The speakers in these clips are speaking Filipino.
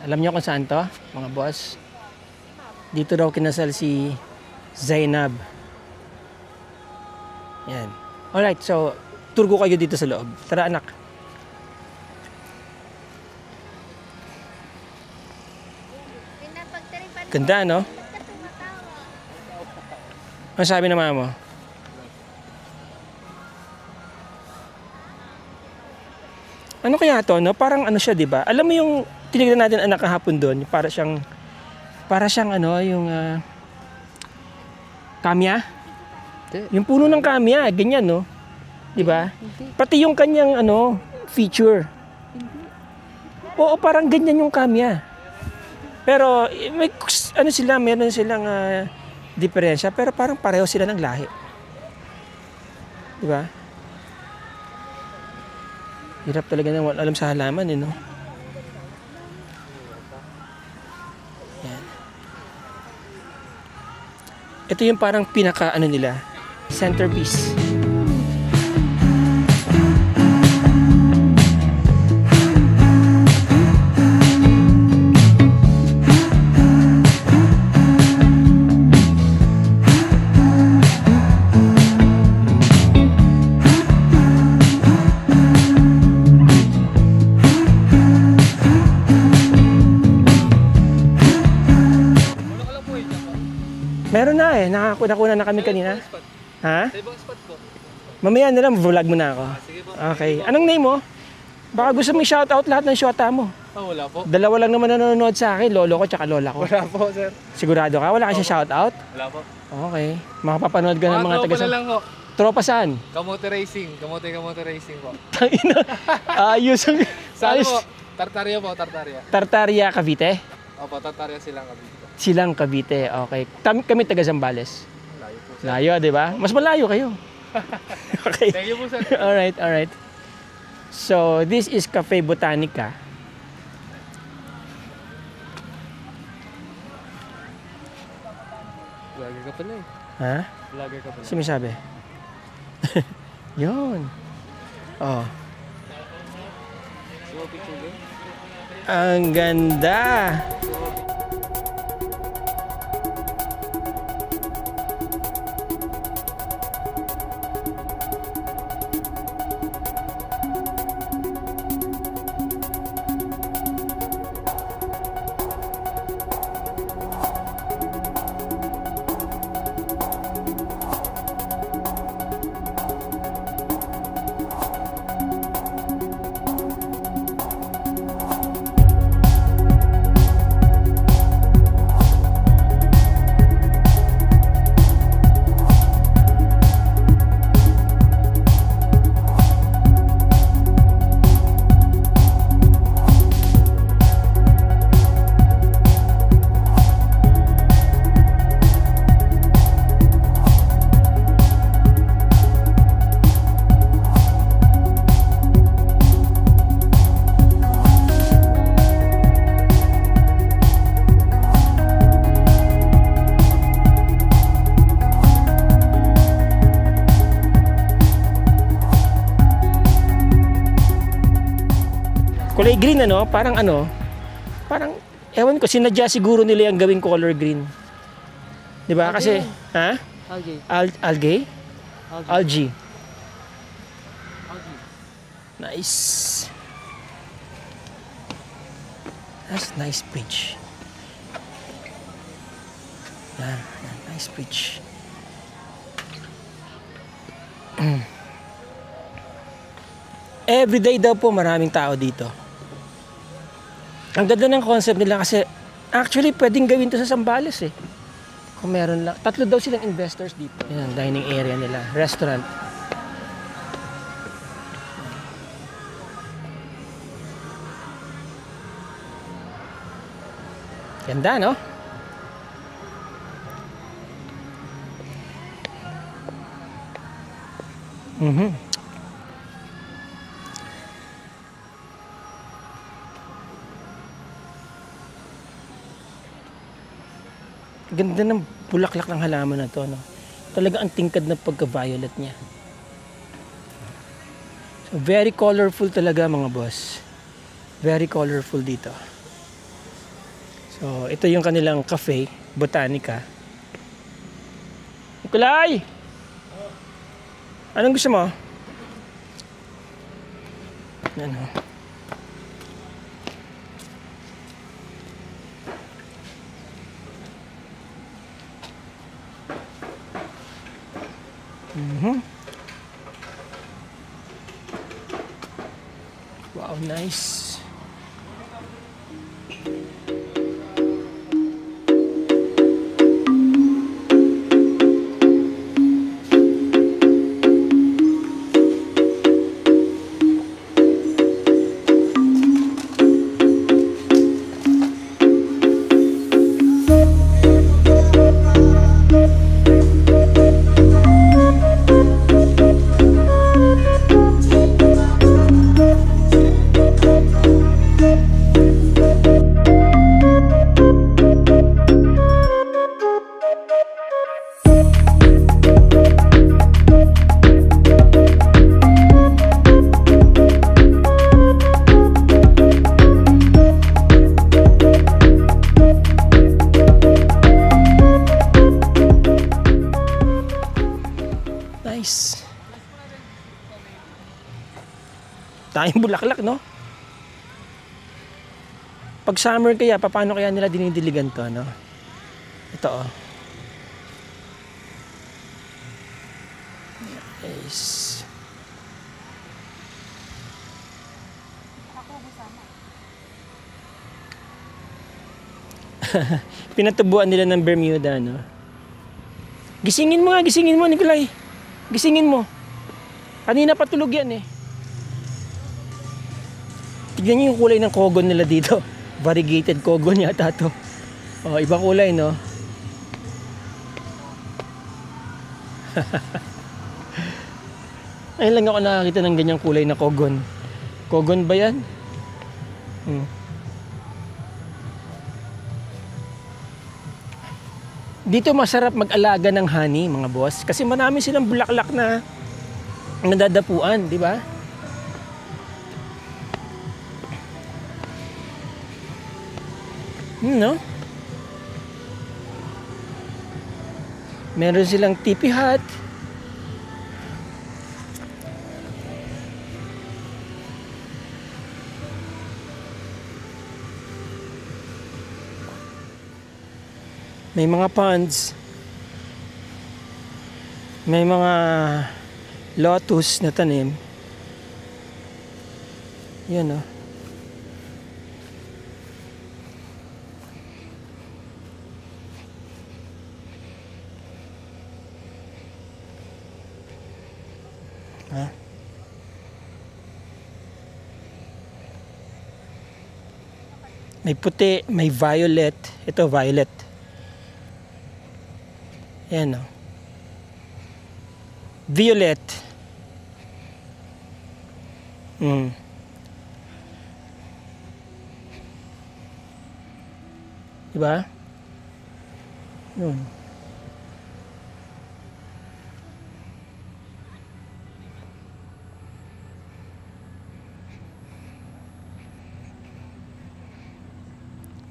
Alam niyo kung saan to, mga boss? Dito daw kinasal si Zainab. Yan. Alright, so tour ko kayo dito sa loob. Tara anak. Ganda, no? Ano sabi ng mama mo? Ano kaya to, no? Parang ano siya, di ba? Alam mo yung tinignan natin anak kahapon doon, para siyang ano, yung kamya? Yung puno ng kamya, ganyan, no? Di ba? Pati yung kanyang ano, feature. Oo, parang ganyan yung kamya. Pero may ano sila, meron silang diferensya, pero parang pareho sila ng lahi. Di ba? Hirap talaga na alam sa halaman, eh, no? Yan. Ito yung parang pinaka, ano nila, centerpiece. Meron na eh, nakakuna na kami kanina. Ha? Sa ibang spot po. Mamaya na lang, vlog mo na ako. Sige po. Okay. Anong name mo? Baka gusto mo i-shoutout lahat ng shota mo. Wala po. Dalawa lang naman nanonood sa akin, lolo ko tsaka lola ko. Wala po, sir. Sigurado ka? Wala ka siya shoutout? Wala po. Okay. Makapapanood ka ng mga taga tropa na lang po. Tropa saan? Kamote Racing. Kamote Racing po. Tangina. Ayos ang... Saan ayos. po? Tartaria po, Tartaria. Tartaria, Cavite? Opo, Tartaria silang Cavite. Silang Cavite, okay. Kami taga Zambales. Layo po, sir. Layo, di ba? Mas malayo kayo. Okay. Thank you po, sir. Alright, alright. So, this is Cafe Botanica. Vlogger ka pala eh. Ha? Vlogger ka pala. Sino may sabi? Yun. Oh. So, picture game? Ang ganda. Kulay green, ano? Parang ano? Parang, ewan ko, sinadya siguro nila yung gawing color green. Di ba? Kasi, ha? Algae. Algae? Algae. Algae. Nice. That's nice bridge. Yan, nice bridge. Everyday daw po maraming tao dito. Ang ganda ng concept nila kasi actually pwedeng gawin to sa Zambales eh. Kung meron lang. 3 daw silang investors dito. Yan, dining area nila. Restaurant. Ganda, no? Ganda ng bulaklak ng halaman na to, no? Talaga ang tingkad ng pagka-violet niya. So, very colorful talaga, mga boss. Very colorful dito. So, ito yung kanilang cafe, Botanica. Nikolay! Anong gusto mo? Ano? Wow, nice. Nice. Tayong bulaklak, no? Pag summer kaya, paano kaya nila dinidiligan to, no? Ito, oh. Nice. Pinatubuan nila ng Bermuda, no? Gisingin mo, Nikolay. Gisingin mo. Kanina patulog yan, eh. Tignan niyo yung kulay ng kogon nila dito. Variegated kogon yata to. Oh, ibang kulay, no? Ayun lang ako nakakita ng ganyang kulay na kogon. Kogon ba yan? Dito masarap mag-alaga ng honey, mga boss. Kasi marami silang bulaklak na nadadapuan, di ba? No? Meron silang teepee hut. May mga ponds. May mga lotus na tanim. Yan, oh. Ha? May puti, may violet. Ito, violet. Ayan, oh. Violet. Diba? Yun.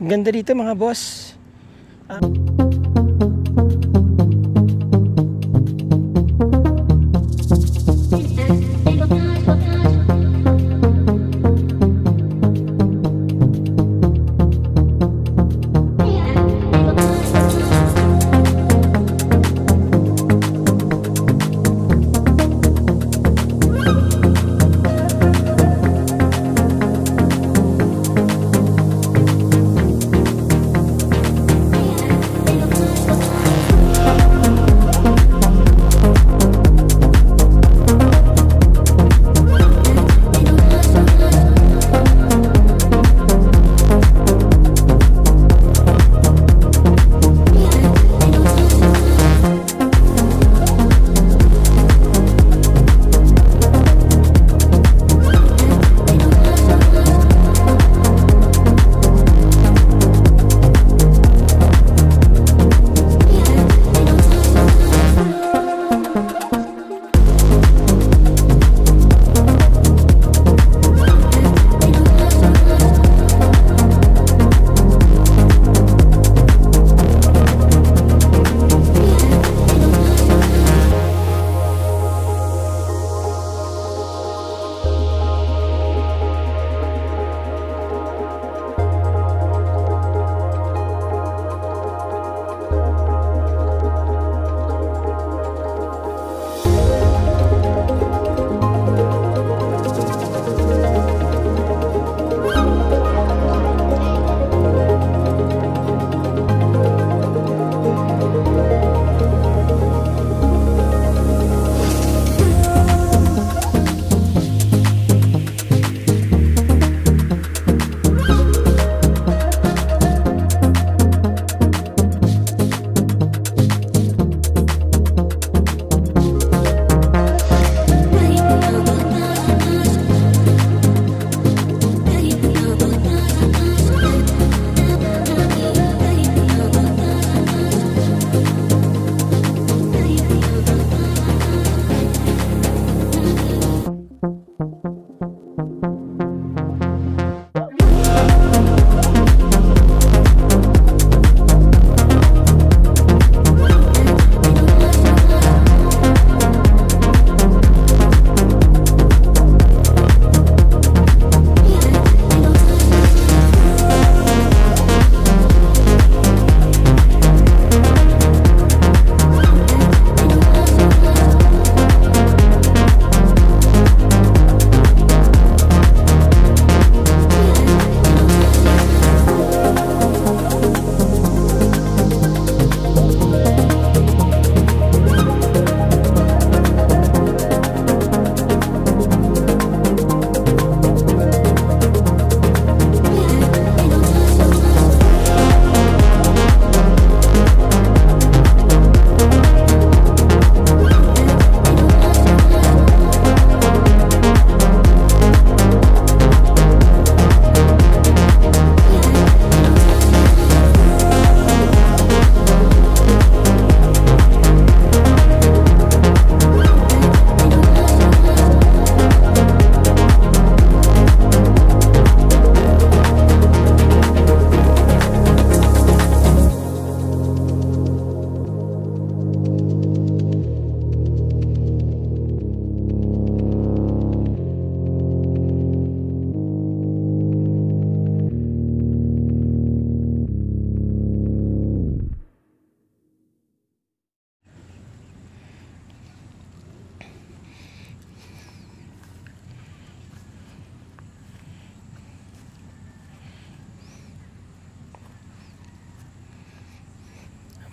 Ang ganda dito, mga boss.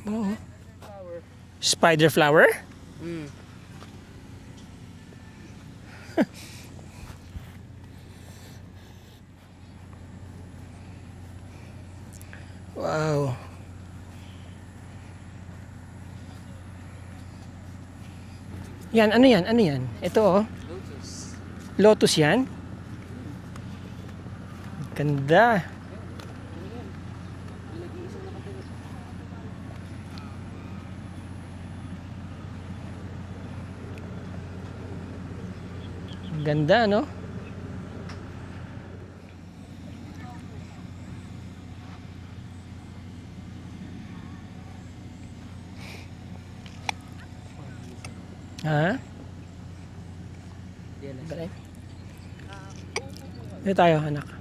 Oo. Spider flower? Mm. Wow. Yan, ano yan? Ano yan? Ito oh. Lotus. Lotus yan? Ganda. Ganda, no? Ha? Yan na. Balik. Dito tayo, anak.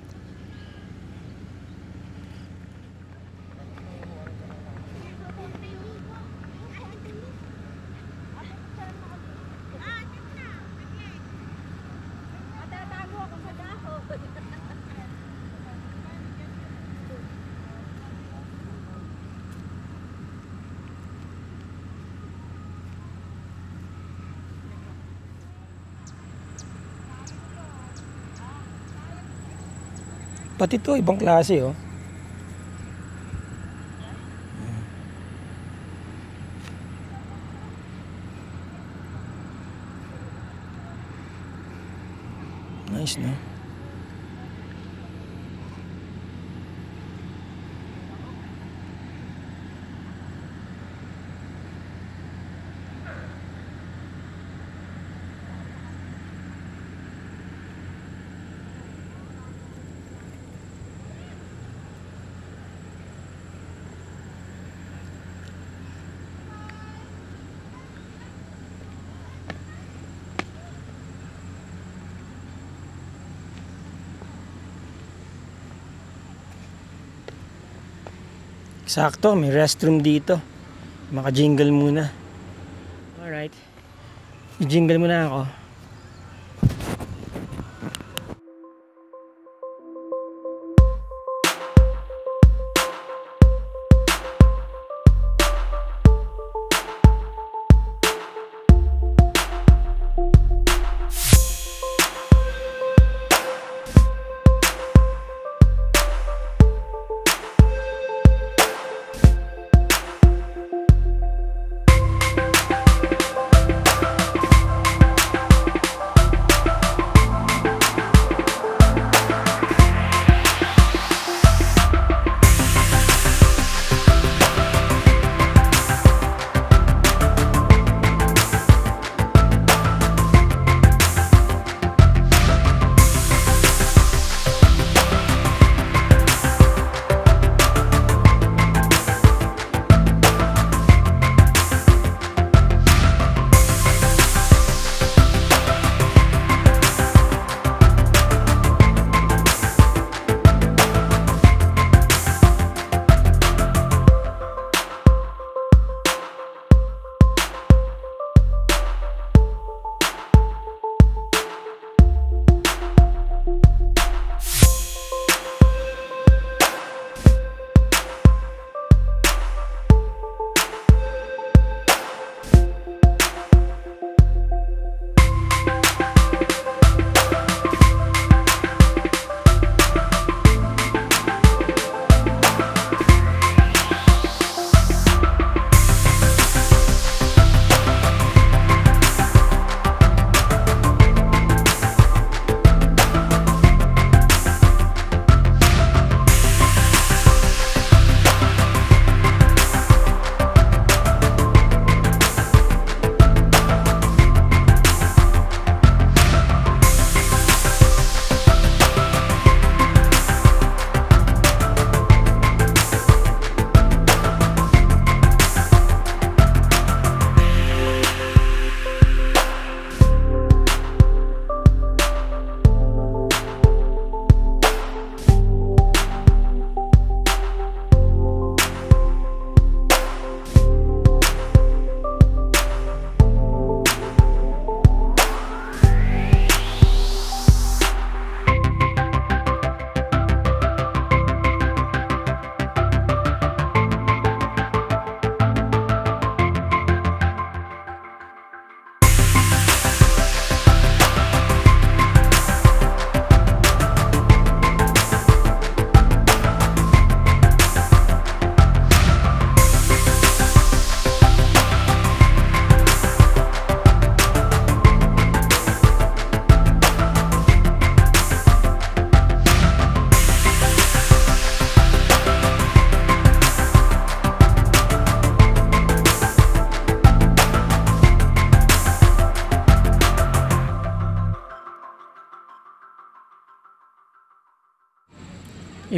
Pati to, ibang klase, oh. Nice, no? Sakto, may restroom dito. Maka-jingle muna. Alright. I-jingle muna ako.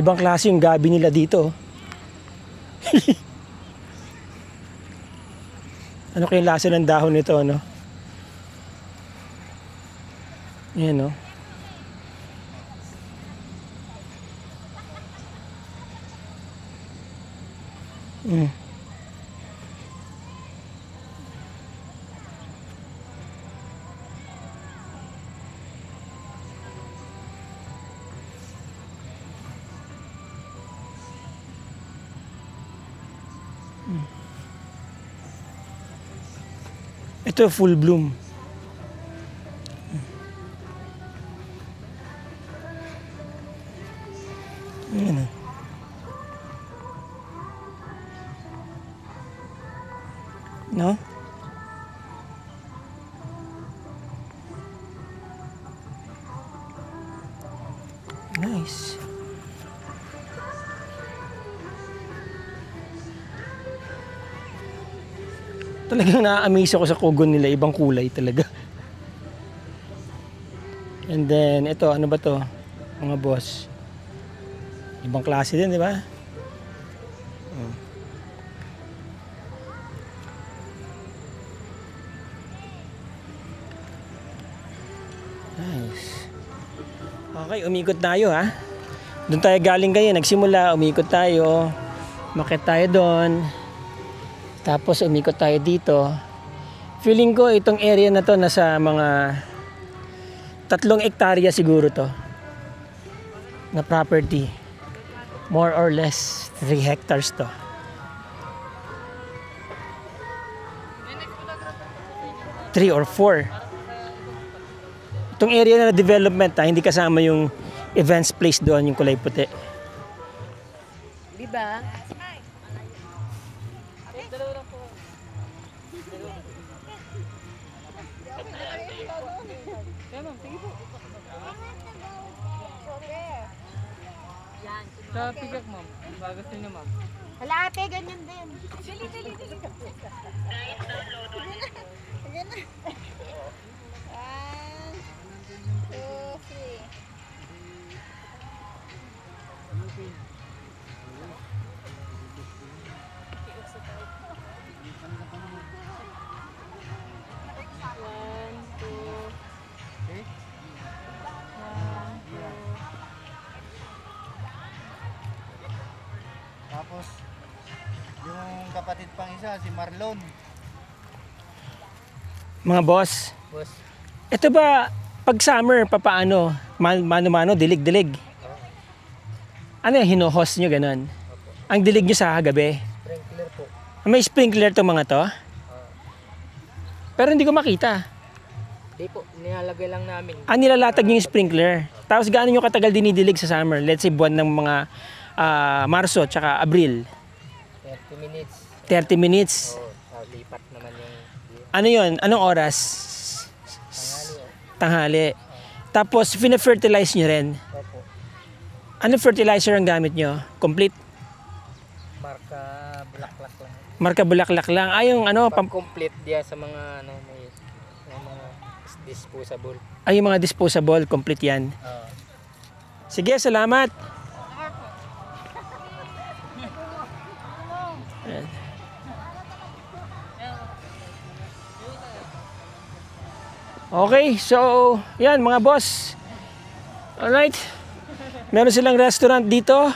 Ibang klase yung gabi nila dito. Ano kayong lasa ng dahon nito, ano? Yan, no? Mm. Ito full bloom. Ayan. No? Nice. Talagang na-amaze ako sa kugon nila, ibang kulay talaga. And then ito, ano ba to? Mga boss. Ibang klase din, di ba? Oh. Nice. Okay, umikot tayo ha. Doon tayo galing kayo, nagsimula, umikot tayo. Makit tayo doon. Tapos umikot tayo dito. Feeling ko itong area na to nasa mga 3 hektarya siguro to. Na property. More or less 3 hectares to. Three or 4. Itong area na development hindi kasama yung events place doon, yung kulay puti. Diba? Sa pigak, ma'am. Bagas niyo, ma'am. Hala ate, ganyan din. Dali. Ayan na. 1, 2, 3. Tapos, yung kapatid pang isa, si Marlon. Mga boss, Boss. ito ba pag summer papaano? Mano-mano, dilig-dilig. Ano yung hino-host nyo ganun? Ang dilig nyo sa gabi? Sprinkler po. May sprinkler to mga to? Pero hindi ko makita. Di po, nilalagay lang namin. Nilalatag nyo yung sprinkler. Tapos gaano nyo katagal dinidilig sa summer? Let's say buwan ng mga Marso tsaka Abril. 30 minutes. 30 minutes. Oo, lipat naman yung Ano yon? Anong oras? Tanghali. Tapos fina-fertilize nyo rin. Opo. Ano fertilizer ang gamit nyo? Complete? Marka bulaklak lang. Marka bulaklak lang. Yung ano, Pag-complete diya sa mga may mga disposable. yung mga disposable, complete yan. Sige, salamat. Ayan. Okay, so yan mga boss. Alright. Meron silang restaurant dito.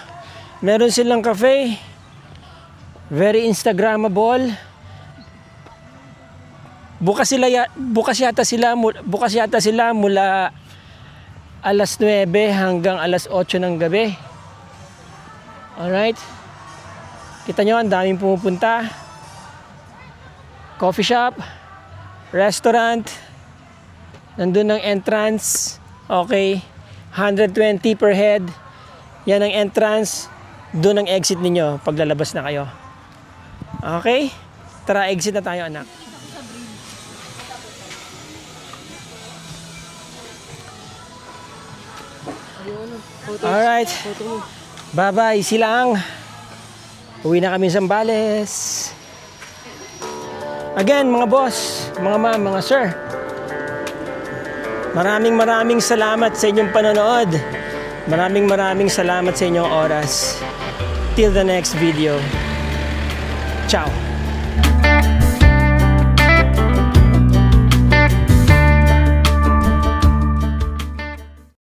Meron silang cafe. Very Instagrammable. Bukas yata sila mula alas 9 hanggang alas 8 ng gabi. Alright. Kita nyo, ang daming pumupunta. Coffee shop, restaurant, nandun ang entrance. Okay, 120 per head. Yan ang entrance. Doon ang exit ninyo pag lalabas na kayo. Okay, tara, exit na tayo anak. Alright, bye-bye silang. Uwi na kami sa Zambales. Again, mga boss, mga ma'am, mga sir, maraming salamat sa inyong panonood. Maraming salamat sa inyong oras. Till the next video. Ciao.